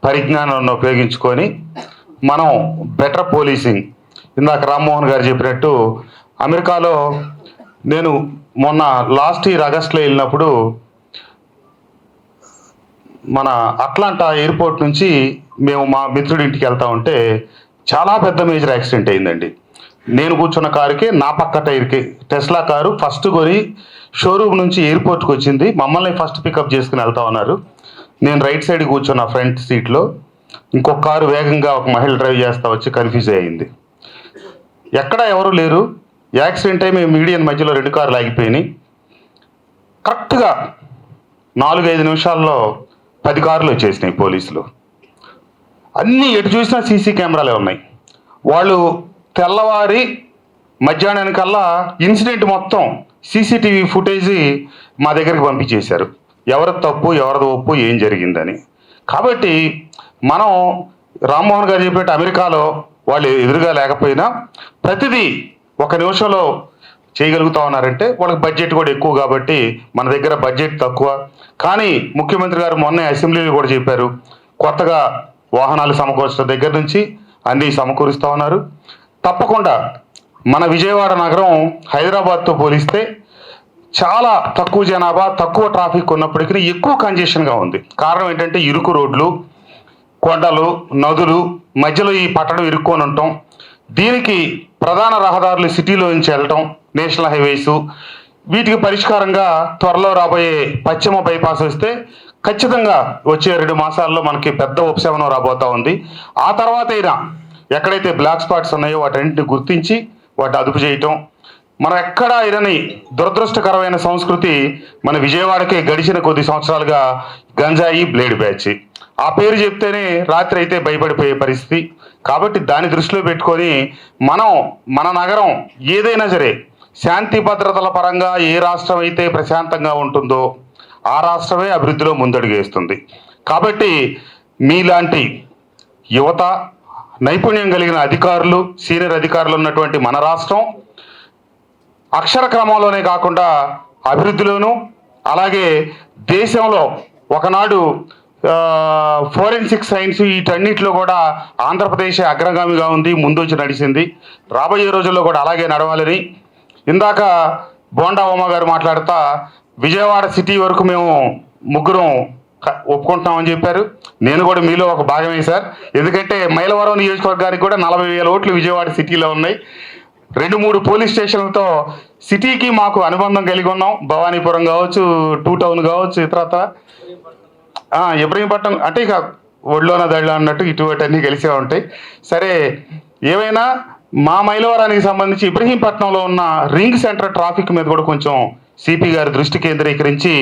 S5: పరిజ్ఞానాన్ని ఉపయోగించుకొని మనం బెటర్ పోలీసింగ్, ఇందాక రామ్మోహన్ గారు చెప్పినట్టు అమెరికాలో నేను మొన్న లాస్ట్ ఇయర్ ఆగస్టులో వెళ్ళినప్పుడు మన అట్లాంటా ఎయిర్పోర్ట్ నుంచి మేము మా మిత్రుడి ఇంటికి వెళ్తా ఉంటే చాలా పెద్ద మేజర్ యాక్సిడెంట్ అయిందండి. నేను కూర్చున్న కారుకి నా పక్క టైర్కి టెస్లా కారు ఫస్ట్ కొని షోరూమ్ నుంచి ఎయిర్పోర్ట్కి వచ్చింది. మమ్మల్ని ఫస్ట్ పికప్ చేసుకుని వెళ్తా ఉన్నారు. నేను రైట్ సైడ్ కూర్చున్న ఫ్రంట్ సీట్లో, ఇంకొక కారు వేగంగా ఒక మహిళ డ్రైవ్ చేస్తా వచ్చి కన్ఫ్యూజ్ అయ్యింది. ఎక్కడ ఎవరు లేరు. యాక్సిడెంట్ అయి మేము మీడియన్ మధ్యలో 2 కార్లు ఆగిపోయినాయి. కరెక్ట్గా 4-5 నిమిషాల్లో 10 కార్లు వచ్చేసినాయి పోలీసులు. అన్నీ ఎటు చూసినా సీసీ కెమెరాలే ఉన్నాయి. వాళ్ళు తెల్లవారి మధ్యాహ్నానికల్లా ఇన్సిడెంట్ మొత్తం సీసీటీవీ ఫుటేజీ మా దగ్గరికి పంపించేశారు, ఎవరిది తప్పు ఎవరిది ఒప్పు ఏం జరిగిందని. కాబట్టి మనం రామ్మోహన్ గారు చెప్పినట్టు అమెరికాలో వాళ్ళు ఎదురుగా లేకపోయినా ప్రతిదీ 1 నిమిషంలో చేయగలుగుతా ఉన్నారంటే వాళ్ళకి బడ్జెట్ కూడా ఎక్కువ కాబట్టి మన దగ్గర బడ్జెట్ తక్కువ. కానీ ముఖ్యమంత్రి గారు మొన్న అసెంబ్లీలో కూడా చెప్పారు, కొత్తగా వాహనాలు సమకూర్చడం దగ్గర నుంచి అన్నీ సమకూరుస్తూ ఉన్నారు. తప్పకుండా మన విజయవాడ నగరం హైదరాబాద్తో పోలిస్తే చాలా తక్కువ జనాభా, తక్కువ ట్రాఫిక్ ఉన్నప్పటికీ ఎక్కువ కంజెషన్గా ఉంది. కారణం ఏంటంటే ఇరుకు రోడ్లు, కొండలు, నదులు మధ్యలో ఈ పట్టణం ఇరుక్కొని ఉంటాం. దీనికి ప్రధాన రహదారులు సిటీలో నుంచి వెళ్ళటం, నేషనల్ హైవేస్, వీటికి పరిష్కారంగా త్వరలో రాబోయే పశ్చిమ బైపాస్ వస్తే ఖచ్చితంగా వచ్చే 2 మాసాల్లో మనకి పెద్ద ఉపశమనం రాబోతా ఉంది. ఆ తర్వాత అయినా ఎక్కడైతే బ్లాక్ స్పాట్స్ ఉన్నాయో వాటన్నింటిని గుర్తించి వాటిని అదుపు చేయటం. మనం ఎక్కడా ఇరని దురదృష్టకరమైన సంస్కృతి మన విజయవాడకే గడిచిన కొద్ది సంవత్సరాలుగా గంజాయి, బ్లేడ్ బ్యాచ్. ఆ పేరు చెప్తేనే రాత్రి అయితే భయపడిపోయే పరిస్థితి. కాబట్టి దాన్ని దృష్టిలో పెట్టుకొని మన నగరం ఏదైనా సరే శాంతి భద్రతల పరంగా ఏ రాష్ట్రం అయితే ప్రశాంతంగా ఉంటుందో ఆ రాష్ట్రమే అభివృద్ధిలో ముందడుగు వేస్తుంది. కాబట్టి మీలాంటి యువత, నైపుణ్యం కలిగిన అధికారులు, సీనియర్ అధికారులు ఉన్నటువంటి మన రాష్ట్రం అక్షర క్రమంలోనే కాకుండా అభివృద్ధిలోనూ, అలాగే దేశంలో ఒకనాడు ఫోరెన్సిక్ సైన్స్ వీటన్నిటిలో కూడా ఆంధ్రప్రదేశ్ అగ్రగామిగా ఉంది, ముందొచ్చి నడిచింది. రాబోయే రోజుల్లో కూడా అలాగే నడవాలని ఇందాక బోండా ఉమా గారు మాట్లాడుతా విజయవాడ సిటీ వరకు మేము ముగ్గురం ఒప్పుకుంటున్నామని చెప్పారు. నేను కూడా మీలో ఒక భాగమే సార్. ఎందుకంటే మైలవరం నియోజకవర్గానికి కూడా 40,000 ఓట్లు విజయవాడ సిటీలో ఉన్నాయి. 2-3 పోలీస్ స్టేషన్లతో సిటీకి మాకు అనుబంధం కలిగి ఉన్నాం. భవానీపురం కావచ్చు, 2 టౌన్ కావచ్చు, తర్వాత ఇబ్రహీంపట్నం అంటే ఇక ఒళ్ళోన దళ్ళ అన్నట్టు ఇటువటన్నీ కలిసే ఉంటాయి. సరే, ఏమైనా మా మైలవరానికి సంబంధించి ఇబ్రహీంపట్నంలో ఉన్న రింగ్ సెంటర్ ట్రాఫిక్ మీద కూడా కొంచెం సిపి గారి దృష్టి కేంద్రీకరించి,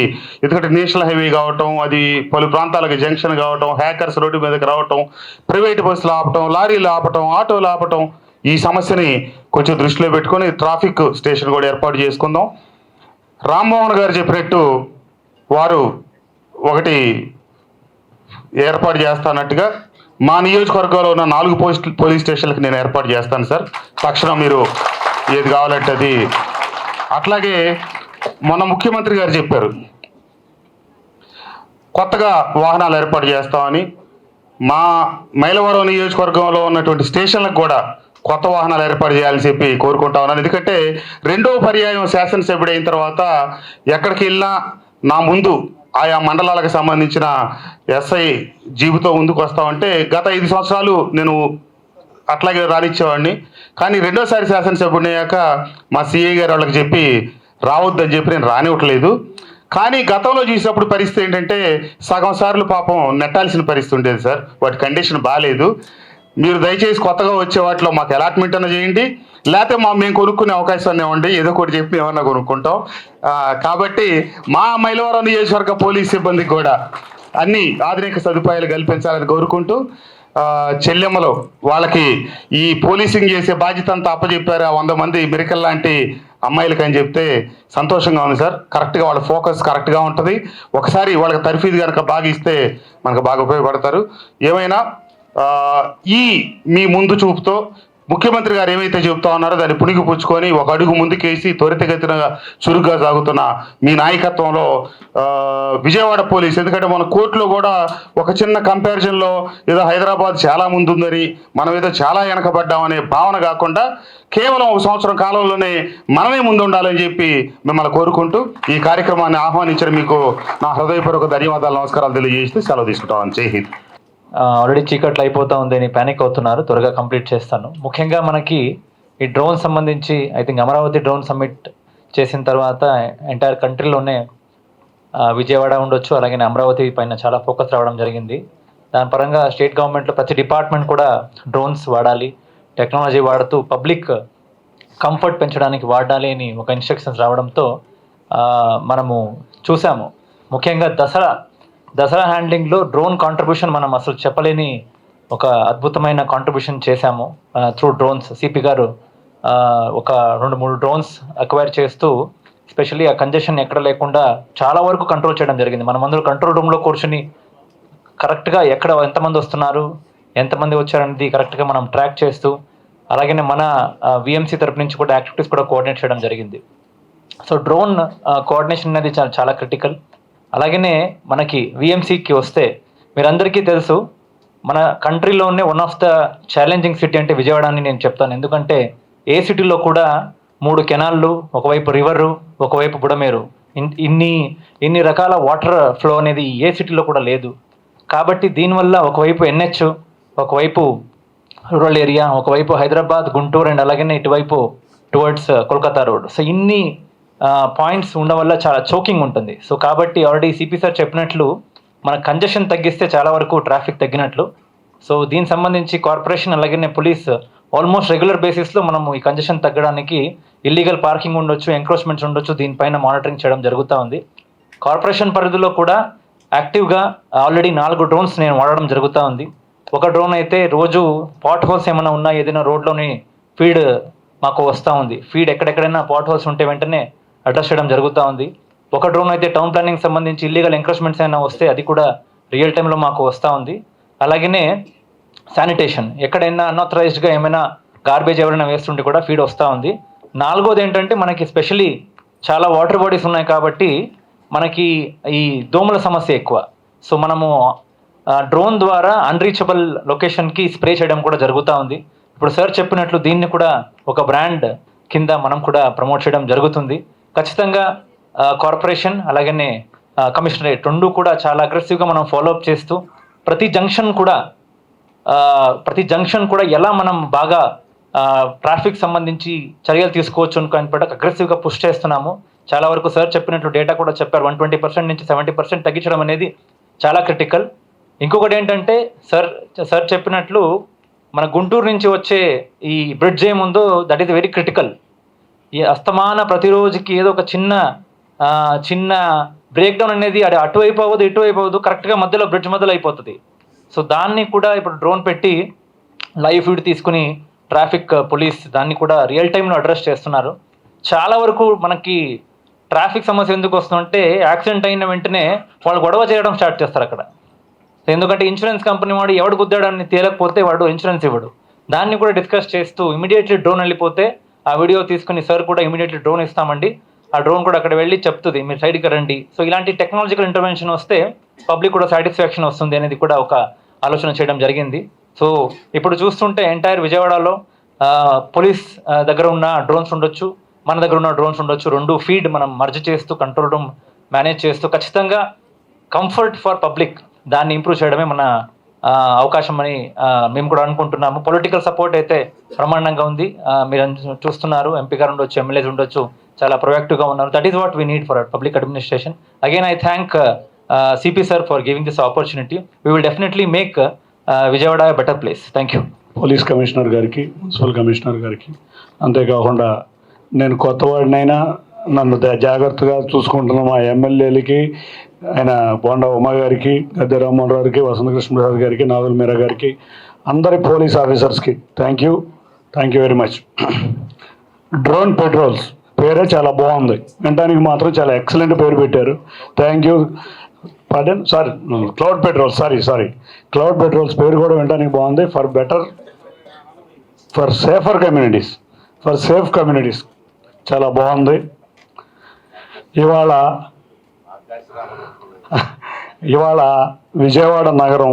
S5: ఎందుకంటే నేషనల్ హైవే కావటం, అది పలు ప్రాంతాలకు జంక్షన్ కావటం, హ్యాకర్స్ రోడ్డు మీదకి రావటం, ప్రైవేట్ బస్సులు ఆపటం, లారీలు ఆపటం, ఆటోలు ఆపటం, ఈ సమస్యని కొంచెం దృష్టిలో పెట్టుకొని ట్రాఫిక్ స్టేషన్ కూడా ఏర్పాటు చేసుకుందాం. రామ్మోహన్ గారు చెప్పినట్టు వారు ఒకటి ఏర్పాటు చేస్తానట్టుగా మా నియోజకవర్గంలో ఉన్న 4 పోలీస్ స్టేషన్లకు నేను ఏర్పాటు చేస్తాను సార్. తక్షణం మీరు ఏది కావాలంటే అది. అట్లాగే మొన్న ముఖ్యమంత్రి గారు చెప్పారు కొత్తగా వాహనాలు ఏర్పాటు చేస్తామని. మా మైలవరం నియోజకవర్గంలో ఉన్నటువంటి స్టేషన్లకు కూడా కొత్త వాహనాలు ఏర్పాటు చేయాలని చెప్పి కోరుకుంటా ఉన్నాను. ఎందుకంటే 2వ పర్యాయం శాసనసభ్యుడు అయిన తర్వాత ఎక్కడికి వెళ్ళినా నా ముందు ఆయా మండలాలకు సంబంధించిన ఎస్ఐ జీబుతో ముందుకు వస్తామంటే గత 5 సంవత్సరాలు నేను అట్లాగే రానిచ్చేవాడిని. కానీ 2వసారి శాసనసభ్యుడిని అయ్యాక మా సిఐ గారు వాళ్ళకి చెప్పి రావద్దని చెప్పి నేను రానివ్వట్లేదు. కానీ గతంలో చూసినప్పుడు పరిస్థితి ఏంటంటే సగం సార్లు పాపం నెట్టాల్సిన పరిస్థితి ఉండేది సార్. వాటి కండిషన్ బాగాలేదు. మీరు దయచేసి కొత్తగా వచ్చే వాటిలో మాకు అలాట్మెంట్ అన్న చేయండి, లేకపోతే మేము కొనుక్కునే అవకాశాన్ని ఇవ్వండి. ఏదో ఒకటి చెప్పి ఏమన్నా కొనుక్కుంటాం. కాబట్టి మా మైలవరం నియోజకవర్గ పోలీస్ సిబ్బందికి కూడా అన్ని ఆధునిక సదుపాయాలు కల్పించాలని కోరుకుంటూ, చెల్లెమ్మలో వాళ్ళకి ఈ పోలీసింగ్ చేసే బాధ్యత అంతా అప్పచెప్పారు. 100 మంది మిరకల్ లాంటి అమ్మాయిలకి అని చెప్తే సంతోషంగా ఉంది సార్. కరెక్ట్గా వాళ్ళ ఫోకస్ కరెక్ట్గా ఉంటుంది. ఒకసారి వాళ్ళకి తర్ఫీదు కనుక బాగా ఇస్తే మనకు బాగా ఉపయోగపడతారు. ఏమైనా ఈ మీ ముందు చూపుతో ముఖ్యమంత్రి గారు ఏమైతే చెబుతా ఉన్నారో దాన్ని పుణికి పుచ్చుకొని ఒక అడుగు ముందుకేసి త్వరితగతిన చురుగ్గా సాగుతున్న మీ నాయకత్వంలో విజయవాడ పోలీస్, ఎందుకంటే మన కోర్టులో కూడా ఒక చిన్న కంపారిజన్లో ఏదో హైదరాబాద్ చాలా ముందు ఉందని మనం ఏదో చాలా వెనకబడ్డామనే భావన కాకుండా కేవలం 1 సంవత్సరం కాలంలోనే మనమే ముందు ఉండాలని చెప్పి మిమ్మల్ని కోరుకుంటూ ఈ కార్యక్రమాన్ని ఆహ్వానించిన మీకు నా హృదయపూర్వక ధన్యవాదాలు, నమస్కారాలు తెలియజేస్తూ సెలవు తీసుకుంటామని. జై హింద్.
S6: ఆల్రెడీ చీకట్లు అయిపోతా ఉందని ప్యానిక్ అవుతున్నారు, త్వరగా కంప్లీట్ చేస్తాను. ముఖ్యంగా మనకి ఈ డ్రోన్ సంబంధించి I think Amaravati drone summit చేసిన తర్వాత ఎంటైర్ కంట్రీలోనే విజయవాడ ఉండొచ్చు, అలాగే అమరావతి పైన చాలా ఫోకస్ రావడం జరిగింది. దాని పరంగా స్టేట్ గవర్నమెంట్లో ప్రతి డిపార్ట్మెంట్ కూడా డ్రోన్స్ వాడాలి, టెక్నాలజీ వాడుతూ పబ్లిక్ కంఫర్ట్ పెంచడానికి వాడాలి అని ఒక ఇన్స్ట్రక్షన్స్ రావడంతో మనము చూసాము. ముఖ్యంగా దసరా హ్యాండ్లింగ్లో డ్రోన్ కాంట్రిబ్యూషన్ మనం అసలు చెప్పలేని ఒక అద్భుతమైన కాంట్రిబ్యూషన్ చేశాము త్రూ డ్రోన్స్. సిపి గారు ఒక 2-3 డ్రోన్స్ అక్వైర్ చేస్తూ స్పెషల్లీ ఆ కంజెషన్ ఎక్కడ లేకుండా చాలా వరకు కంట్రోల్ చేయడం జరిగింది. మనమందరూ కంట్రోల్ రూమ్లో కూర్చుని కరెక్ట్గా ఎక్కడ ఎంతమంది వస్తున్నారు, ఎంతమంది వచ్చారనేది కరెక్ట్గా మనం ట్రాక్ చేస్తూ, అలాగే మన విఎంసీ తరపు నుంచి కూడా యాక్టివిటీస్ కూడా కోఆర్డినేట్ చేయడం జరిగింది. సో డ్రోన్ కోఆర్డినేషన్ అనేది చాలా క్రిటికల్. అలాగనే మనకి విఎంసీకి వస్తే మీరందరికీ తెలుసు, మన కంట్రీలోనే one of the challenging city అంటే విజయవాడ అని నేను చెప్తాను. ఎందుకంటే ఏ సిటీలో కూడా 3 కెనాళ్ళు, ఒకవైపు రివరు, ఒకవైపు బుడమేరు, ఇన్ని రకాల వాటర్ ఫ్లో అనేది ఏ సిటీలో కూడా లేదు. కాబట్టి దీనివల్ల ఒకవైపు NH, ఒకవైపు రూరల్ ఏరియా, ఒకవైపు హైదరాబాద్, గుంటూరు అండ్ అలాగే ఇటువైపు టువర్డ్స్ కోల్కతా రోడ్. సో ఇన్ని పాయింట్స్ ఉండడం వల్ల చాలా చోకింగ్ ఉంటుంది. సో కాబట్టి ఆల్రెడీ సిపి సార్ చెప్పినట్లు మన కంజెషన్ తగ్గిస్తే చాలా వరకు ట్రాఫిక్ తగ్గినట్లు. సో దీనికి సంబంధించి కార్పొరేషన్ అలాగే పోలీస్ ఆల్మోస్ట్ రెగ్యులర్ బేసిస్లో మనము ఈ కంజెషన్ తగ్గడానికి ఇల్లీగల్ పార్కింగ్ ఉండొచ్చు, ఎంక్రోచ్మెంట్స్ ఉండొచ్చు, దీనిపైన మానిటరింగ్ చేయడం జరుగుతూ ఉంది. కార్పొరేషన్ పరిధిలో కూడా యాక్టివ్గా ఆల్రెడీ 4 డ్రోన్స్ నేను వాడడం జరుగుతూ ఉంది. ఒక డ్రోన్ అయితే రోజు పాట్ హోల్స్ ఏమైనా ఉన్నా ఏదైనా రోడ్లోని ఫీడ్ మాకు వస్తూ ఉంది. ఫీడ్ ఎక్కడెక్కడైనా పాట్ హోల్స్ ఉంటే వెంటనే అడ్రస్ చేయడం జరుగుతూ ఉంది. ఒక డ్రోన్ అయితే టౌన్ ప్లానింగ్ సంబంధించి ఇల్లీగల్ ఎంక్రోచ్మెంట్స్ అయినా వస్తే అది కూడా రియల్ టైంలో మాకు వస్తూ ఉంది. అలాగనే శానిటేషన్, ఎక్కడైనా అన్ఆథరైజ్డ్గా ఏమైనా గార్బేజ్ ఎవరైనా వేస్తుంటే కూడా ఫీడ్ వస్తూ ఉంది. 4వది ఏంటంటే మనకి స్పెషలీ చాలా వాటర్ బాడీస్ ఉన్నాయి కాబట్టి మనకి ఈ దోమల సమస్య ఎక్కువ. సో మనము డ్రోన్ ద్వారా అన్రీచబుల్ లొకేషన్కి స్ప్రే చేయడం కూడా జరుగుతూ ఉంది. ఇప్పుడు సార్ చెప్పినట్లు దీన్ని కూడా ఒక బ్రాండ్ కింద మనం కూడా ప్రమోట్ చేయడం జరుగుతుంది. ఖచ్చితంగా కార్పొరేషన్ అలాగనే కమిషనరేట్ 2 కూడా చాలా అగ్రెసివ్గా మనం ఫాలోఅప్ చేస్తూ ప్రతి జంక్షన్ కూడా ఎలా మనం బాగా ట్రాఫిక్ సంబంధించి చర్యలు తీసుకోవచ్చు అని అగ్రెసివ్గా పుష్ చేస్తున్నాము. చాలా వరకు సార్ చెప్పినట్లు డేటా కూడా చెప్పారు, 120% నుంచి 70% తగ్గించడం అనేది చాలా క్రిటికల్. ఇంకొకటి ఏంటంటే సార్ చెప్పినట్లు మన గుంటూరు నుంచి వచ్చే ఈ బ్రిడ్జ్ ఏముందో దట్ ఈస్ వెరీ క్రిటికల్. ఈ అస్తమాన ప్రతిరోజుకి ఏదో ఒక చిన్న బ్రేక్ డౌన్ అనేది అటువైపు అవ్వదు, ఇటువైపు అవ్వదు, కరెక్ట్గా మధ్యలో బ్రిడ్జ్ మధ్యలో అయిపోతుంది. సో దాన్ని కూడా ఇప్పుడు డ్రోన్ పెట్టి లైవ్ ఫీడ్ తీసుకుని ట్రాఫిక్ పోలీస్ దాన్ని కూడా రియల్ టైంలో అడ్రస్ చేస్తున్నారు. చాలా వరకు మనకి ట్రాఫిక్ సమస్య ఎందుకు వస్తుందంటే యాక్సిడెంట్ అయిన వెంటనే వాళ్ళు గొడవ చేయడం స్టార్ట్ చేస్తారు అక్కడ. ఎందుకంటే ఇన్సూరెన్స్ కంపెనీ వాడు ఎవడు గుద్దాడని తేలకపోతే వాడు ఇన్సూరెన్స్ ఇవ్వడు. దాన్ని కూడా డిస్కస్ చేస్తూ ఇమీడియట్లీ డ్రోన్ వెళ్ళిపోతే ఆ వీడియో తీసుకుని సార్ కూడా ఇమీడియట్లీ డ్రోన్ ఇస్తామండి, ఆ డ్రోన్ కూడా అక్కడ వెళ్ళి చెప్తుంది మీరు సైడ్కి రండి. సో ఇలాంటి టెక్నాలజికల్ ఇంటర్వెన్షన్ వస్తే పబ్లిక్ కూడా సాటిస్ఫాక్షన్ వస్తుంది అనేది కూడా ఒక ఆలోచన చేయడం జరిగింది. సో ఇప్పుడు చూస్తుంటే ఎంటైర్ విజయవాడలో పోలీస్ దగ్గర ఉన్న డ్రోన్స్ ఉండొచ్చు, మన దగ్గర ఉన్న డ్రోన్స్ ఉండొచ్చు, రెండు ఫీడ్ మనం మర్జ్ చేస్తూ కంట్రోల్ రూమ్ మేనేజ్ చేస్తూ ఖచ్చితంగా కంఫర్ట్ ఫర్ పబ్లిక్ దాన్ని ఇంప్రూవ్ చేయడమే మన అవకాశం అని మేము కూడా అనుకుంటున్నాము. పొలిటికల్ సపోర్ట్ అయితే బ్రహ్మాండంగా ఉంది. మీరు చూస్తున్నారు, ఎంపీ గారు ఉండొచ్చు, ఎమ్మెల్యేస్ ఉండొచ్చు, చాలా ప్రొయాక్టివ్గా ఉన్నారు. That is what we need for public administration. Again I thank CP sir for giving this opportunity. We will definitely make Vijayawada better place. Thank you.
S7: Police commissioner గారికి, మున్సిపల్ కమిషనర్ గారికి, అంతేకాకుండా నేను కొత్తవాడినైనా నన్ను జాగ్రత్తగా చూసుకుంటున్న మా ఎమ్మెల్యేలకి, ఆయన బోండా ఉమా గారికి, గద్దె రామ్మోహన్ రావుకి, వసంత కృష్ణప్రసాద్ గారికి, నాగుల్ మీరా గారికి, అందరి పోలీస్ ఆఫీసర్స్కి thank you very much. Drone patrols పేరే చాలా బాగుంది, వినడానికి మాత్రం చాలా ఎక్సలెంట్ పేరు పెట్టారు. Thank you. Pardon, sorry, cloud patrols, sorry cloud patrols పేరు కూడా వినడానికి బాగుంది. For safer communities, for safe communities చాలా బాగుంది. ఇవాళ విజయవాడ నగరం,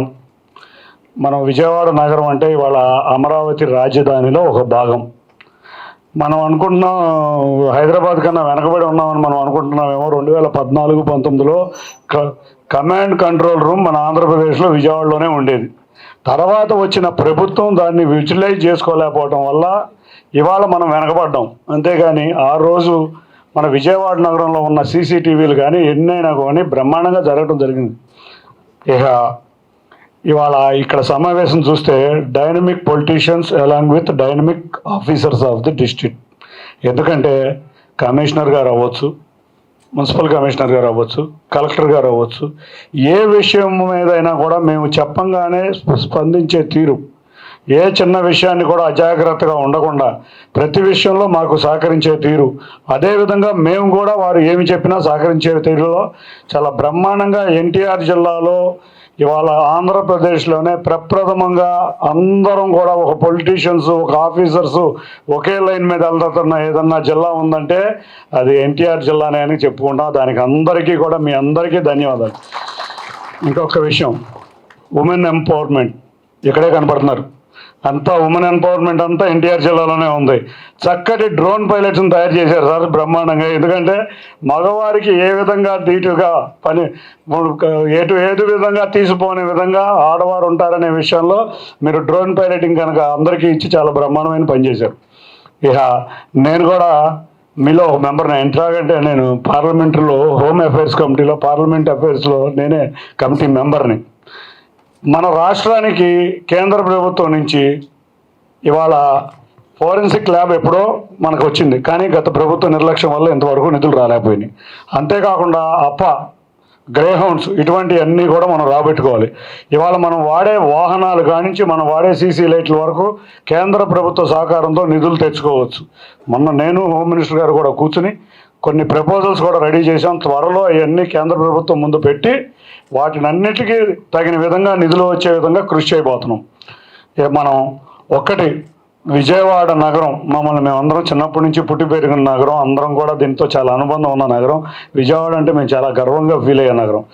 S7: మనం విజయవాడ నగరం అంటే ఇవాళ అమరావతి రాజధానిలో ఒక భాగం. మనం అనుకుంటున్నాం హైదరాబాద్ కన్నా వెనకబడి ఉన్నామని మనం అనుకుంటున్నామేమో. 2014-19లో కమాండ్ కంట్రోల్ రూమ్ మన ఆంధ్రప్రదేశ్లో విజయవాడలోనే ఉండేది. తర్వాత వచ్చిన ప్రభుత్వం దాన్ని యూటిలైజ్ చేసుకోలేకపోవడం వల్ల ఇవాళ మనం వెనకబడ్డాం. అంతేగాని ఆ రోజు మన విజయవాడ నగరంలో ఉన్న సీసీటీవీలు కానీ ఎన్నైనా కానీ బ్రహ్మాండంగా జరగడం జరిగింది. ఇవాళ ఇక్కడ సమావేశం చూస్తే dynamic politicians along with dynamic officers of the district. ఎందుకంటే కమిషనర్ గారు అవ్వచ్చు, మున్సిపల్ కమిషనర్ గారు అవ్వచ్చు, కలెక్టర్ గారు అవ్వచ్చు, ఏ విషయం మీదైనా కూడా మేము చెప్పంగానే స్పందించే తీరు, ఏ చిన్న విషయాన్ని కూడా అజాగ్రత్తగా ఉండకుండా ప్రతి విషయంలో మాకు సహకరించే తీరు, అదేవిధంగా మేము కూడా వారు ఏమి చెప్పినా సహకరించే తీరులో చాలా బ్రహ్మాండంగా ఎన్టీఆర్ జిల్లాలో ఇవాళ ఆంధ్రప్రదేశ్లోనే ప్రప్రథమంగా అందరం కూడా ఒక పొలిటీషియన్స్, ఒక ఆఫీసర్స్ ఒకే లైన్ మీద వెళ్తున్న ఏదన్నా జిల్లా ఉందంటే అది ఎన్టీఆర్ జిల్లానే అని చెప్పుకుంటాం. దానికి అందరికీ కూడా మీ అందరికీ ధన్యవాదాలు. ఇంకొక విషయం, ఉమెన్ ఎంపవర్మెంట్ ఇక్కడే కనపడుతున్నారు. అంతా ఉమెన్ ఎంపవర్మెంట్ అంతా ఎన్టీఆర్ జిల్లాలోనే ఉంది. చక్కటి డ్రోన్ పైలట్స్ని తయారు చేశారు సార్ బ్రహ్మాండంగా. ఎందుకంటే మగవారికి ఏ విధంగా ధీటుగా పని ఏదు విధంగా తీసిపోనే విధంగా ఆడవారు ఉంటారనే విషయంలో మీరు డ్రోన్ పైలటింగ్ కనుక అందరికీ ఇచ్చి చాలా బ్రహ్మాండమైన పని చేశారు. నేను కూడా మీలో ఒక మెంబర్ని. ఎట్లాగంటే నేను పార్లమెంటరీలో హోమ్ అఫైర్స్ కమిటీలో, పార్లమెంట్ అఫైర్స్లో నేనే కమిటీ మెంబర్ని. మన రాష్ట్రానికి కేంద్ర ప్రభుత్వం నుంచి ఇవాళ ఫోరెన్సిక్ ల్యాబ్ ఎప్పుడో మనకు వచ్చింది, కానీ గత ప్రభుత్వ నిర్లక్ష్యం వల్ల ఇంతవరకు నిధులు రాలేకపోయినాయి. అంతేకాకుండా గ్రేహౌండ్స్ ఇటువంటివన్నీ కూడా మనం రాబెట్టుకోవాలి. ఇవాళ మనం వాడే వాహనాలు కానించి మనం వాడే సీసీ లైట్ల వరకు కేంద్ర ప్రభుత్వ సహకారంతో నిధులు తెచ్చుకోవచ్చు. మొన్న నేను హోమ్ మినిస్టర్ గారు కూడా కూర్చుని కొన్ని ప్రపోజల్స్ కూడా రెడీ చేసాం. త్వరలో అవన్నీ కేంద్ర ప్రభుత్వం ముందు పెట్టి వాటినన్నిటికీ తగిన విధంగా నిధులు వచ్చే విధంగా కృషి చేయబోతున్నాం. మనం ఒక్కటి, విజయవాడ నగరం మమ్మల్ని మేమందరం చిన్నప్పటి నుంచి పుట్టి పెరిగిన నగరం, అందరం కూడా దీంతో చాలా అనుబంధం ఉన్న నగరం. విజయవాడ అంటే మేము చాలా గర్వంగా ఫీల్ అయ్యే నగరం.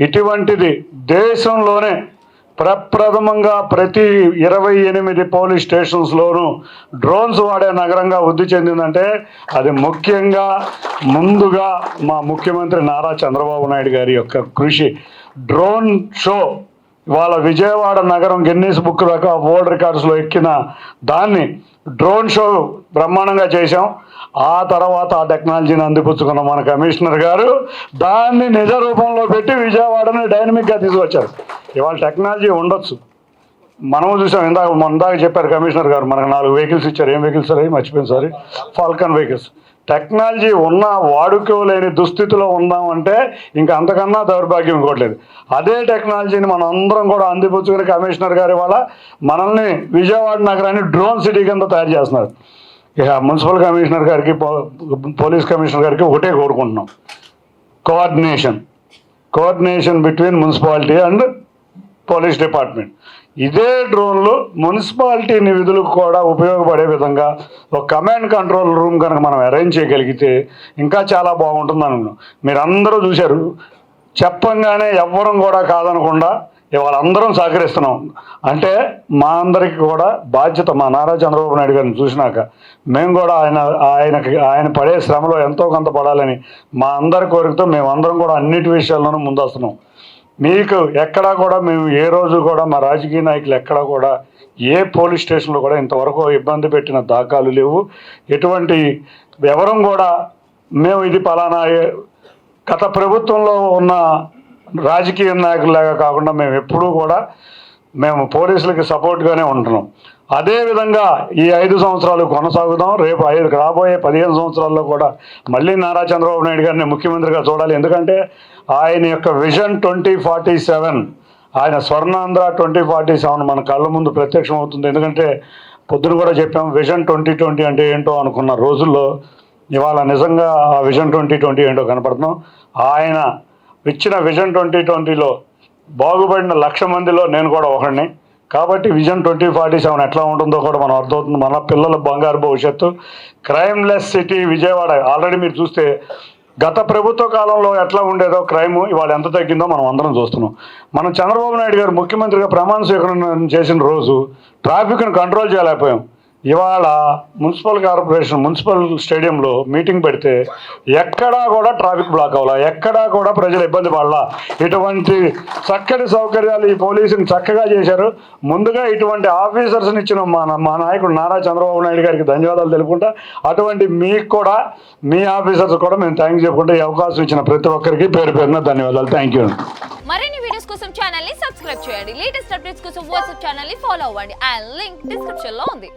S7: ఇటువంటిది దేశంలోనే ప్రప్రథమంగా ప్రతి 28 పోలీస్ స్టేషన్స్లోనూ డ్రోన్స్ వాడే నగరంగా వృద్ధి చెందిందంటే అది ముఖ్యంగా ముందుగా మా ముఖ్యమంత్రి నారా చంద్రబాబు నాయుడు గారి యొక్క కృషి. డ్రోన్ షో ఇవాళ విజయవాడ నగరం గిన్నీస్ బుక్ వరల్డ్ రికార్డ్స్లో ఎక్కిన దాన్ని డ్రోన్ షో బ్రహ్మాండంగా చేశాం. ఆ తర్వాత ఆ టెక్నాలజీని అందిపుచ్చుకున్న మన కమిషనర్ గారు దాన్ని నిజ రూపంలో పెట్టి విజయవాడని డైనమిక్గా తీసుకొచ్చారు. ఇవాళ టెక్నాలజీ ఉండొచ్చు, మనము చూసాం. ఇందాక చెప్పారు కమిషనర్ గారు, మనకు 4 వెహికల్స్ ఇచ్చారు. ఏం వెహికల్స్ అవి మర్చిపోయింది, సారీ, ఫాల్కన్ వెహికల్స్. టెక్నాలజీ ఉన్న వాడుకోలేని దుస్థితిలో ఉందామంటే ఇంకా అంతకన్నా దౌర్భాగ్యం ఇంకోట్లేదు. అదే టెక్నాలజీని మనం అందరం కూడా అందిపుచ్చుకుని కమిషనర్ గారి వల్ల మనల్ని విజయవాడ నగరాన్ని డ్రోన్ సిటీ కింద తయారు చేస్తున్నారు. మున్సిపల్ కమిషనర్ గారికి, పోలీస్ కమిషనర్ గారికి ఒకటే కోరుకుంటున్నాం, coordination between municipality and police department. ఇదే డ్రోన్లు మున్సిపాలిటీ నిధులకు కూడా ఉపయోగపడే విధంగా ఒక కమాండ్ కంట్రోల్ రూమ్ కనుక మనం అరేంజ్ చేయగలిగితే ఇంకా చాలా బాగుంటుంది అనుకున్నాం. మీరందరూ చూశారు, చెప్పంగానే ఎవ్వరం కూడా కాదనకుండా ఇవాళ అందరం సహకరిస్తున్నాం. అంటే మా అందరికీ కూడా బాధ్యత, మా నారా చంద్రబాబు నాయుడు గారిని చూసినాక మేము కూడా ఆయన పడే శ్రమలో ఎంతో కొంత పడాలని మా అందరి కోరికతో మేమందరం కూడా అన్నిటి విషయాల్లోనూ ముందొస్తున్నాం. మీకు ఎక్కడా కూడా మేము ఏ రోజు కూడా మా రాజకీయ నాయకులు ఎక్కడా కూడా ఏ పోలీస్ స్టేషన్లో కూడా ఇంతవరకు ఇబ్బంది పెట్టిన దాఖలు లేవు. ఎటువంటి ఎవరం కూడా మేము ఇది పలానా గత ప్రభుత్వంలో ఉన్న రాజకీయ నాయకుల్లాగా కాకుండా మేము ఎప్పుడూ కూడా మేము పోలీసులకి సపోర్ట్గానే ఉంటున్నాం. అదేవిధంగా ఈ 5 సంవత్సరాలు కొనసాగుదాం. రేపు రాబోయే 15 సంవత్సరాల్లో కూడా మళ్ళీ నారా చంద్రబాబు నాయుడు గారిని ముఖ్యమంత్రిగా చూడాలి. ఎందుకంటే ఆయన యొక్క విజన్ 2047, ఆయన స్వర్ణాంధ్ర 2047 మన కళ్ళ ముందు ప్రత్యక్షం అవుతుంది. ఎందుకంటే పొద్దున కూడా చెప్పాం, విజన్ 2020 అంటే ఏంటో అనుకున్న రోజుల్లో ఇవాళ నిజంగా ఆ విజన్ 2020 ఏంటో కనపడుతున్నాం. ఆయన ఇచ్చిన విజన్ 2020లో బాగుపడిన 1,00,000 మందిలో నేను కూడా ఒకడిని. కాబట్టి విజన్ 2047 ఎట్లా ఉంటుందో కూడా మనం అర్థమవుతుంది. మన పిల్లల బంగారు భవిష్యత్తు, క్రైమ్లెస్ సిటీ విజయవాడ. ఆల్రెడీ మీరు చూస్తే గత ప్రభుత్వ కాలంలో ఎట్లా ఉండేదో క్రైమ్ ఇవాళ ఎంత తగ్గిందో మనం అందరం చూస్తున్నాం. మనం చంద్రబాబు నాయుడు గారు ముఖ్యమంత్రిగా ప్రమాణ స్వీకరణ చేసిన రోజు ట్రాఫిక్ను కంట్రోల్ చేయలేకపోయాం. ఇవాళ మున్సిపల్ స్టేడియంలో మీటింగ్ పెడితే ఎక్కడా కూడా ట్రాఫిక్ బ్లాక్ అవ్వాలా, ఎక్కడా కూడా ప్రజలు ఇబ్బంది పడాలా. ఇటువంటి చక్కటి సౌకర్యాలు ఈ పోలీసుని చక్కగా చేశారు. ముందుగా ఇటువంటి ఆఫీసర్స్ని ఇచ్చిన మా నాయకుడు నారా చంద్రబాబు నాయుడు గారికి ధన్యవాదాలు తెలుపుకుంటా, అటువంటి మీకు కూడా మీ ఆఫీసర్స్ కూడా మేము థ్యాంక్స్ చెప్పుకుంటే ఈ అవకాశం ఇచ్చిన ప్రతి ఒక్కరికి పేరు పేరున ధన్యవాదాలు. Thank you.
S8: మరిన్ని వీడియోస్ కోసం ఛానల్ ని సబ్స్క్రైబ్ చేయండి. లేటెస్ట్ అప్డేట్స్ కోసం వాట్సాప్ ఛానల్ ని ఫాలో అవ్వండి. ఆ లింక్ డిస్క్రిప్షన్ లో ఉంది.